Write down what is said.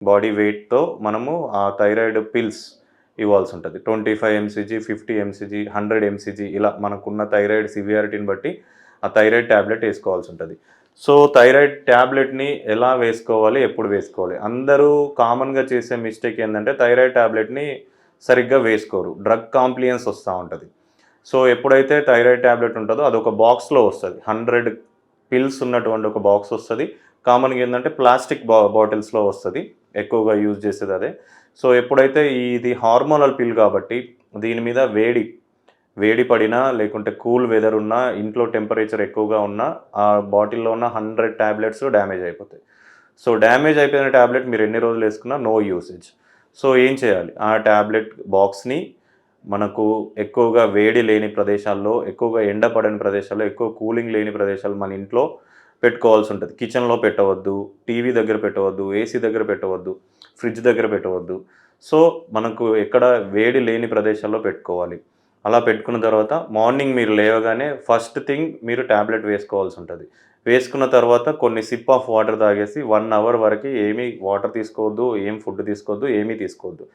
Body వెయిట్‌తో మనము ఆ thyroid pills ఇవ్వాల్సి ఉంటది. 25 ఎంసీజీ, 50 ఎంసీజీ, 100 ఎంసీజీ ఇలా మనకున్న థైరాయిడ్ సివియారిటీని బట్టి ఆ థైరాయిడ్ టాబ్లెట్ ఏసుకోవాల్సి ఉంటది. సో, థైరాయిడ్ టాబ్లెట్‌ని ఎలా వేసుకోవాలి? ఎప్పుడు వేసుకోవాలి? అందరూ కామన్‌గా చేసే మిస్టేక్ ఏందంటే థైరాయిడ్ టాబ్లెట్‌ని సరిగ్గా వేసుకోరు. డ్రగ్ కాంప్లియన్స్ వస్తా ఉంటది. సో, ఎప్పుడైతే థైరాయిడ్ టాబ్లెట్ ఉంటదో అదొక బాక్స్‌లో వస్తది. 100 పిల్స్ ఉన్నటువంటి ఒక బాక్స్ వస్తది. కామన్‌గా ఏందంటే ప్లాస్టిక్ బాటిల్స్‌లో వస్తది. ఎక్కువగా యూజ్ చేసేదదే. సో, ఎప్పుడైతే ఇది హార్మోనల్ పిల్ కాబట్టి దీని మీద వేడి పడినా, లేకుంటే కూల్ వెదర్ ఉన్నా, ఇంట్లో టెంపరేచర్ ఎక్కువగా ఉన్నా, ఆ బాటిల్‌లో ఉన్న 100 టాబ్లెట్స్ డ్యామేజ్ అయిపోతాయి. సో, డ్యామేజ్ అయిపోయిన టాబ్లెట్ మీరు ఎన్ని రోజులేసుకున్నా నో యూసేజ్. సో, ఏం చేయాలి? ఆ టాబ్లెట్ బాక్స్‌ని మనకు ఎక్కువగా వేడి లేని ప్రదేశాల్లో, ఎక్కువగా ఎండ పడని ప్రదేశాల్లో, ఎక్కువ కూలింగ్ లేని ప్రదేశాలు మన ఇంట్లో పెట్టుకోవాల్సుంటది. కిచెన్‌లో పెట్టవద్దు, టీవీ దగ్గర పెట్టవద్దు, ఏసీ దగ్గర పెట్టవద్దు, ఫ్రిడ్జ్ దగ్గర పెట్టవద్దు. సో, మనకు ఎక్కడ వేడి లేని ప్రదేశాల్లో పెట్టుకోవాలి. అలా పెట్టుకున్న తర్వాత మార్నింగ్ మీరు లేవగానే ఫస్ట్ థింగ్ మీరు టాబ్లెట్ వేసుకోవాల్సుంటది. వేసుకున్న తర్వాత కొన్ని సిప్ ఆఫ్ వాటర్ తాగేసి 1 అవర్ వరకి ఏమీ వాటర్ తీసుకోవద్దు, ఏం ఫుడ్ తీసుకోవద్దు, ఏమీ తీసుకోవద్దు.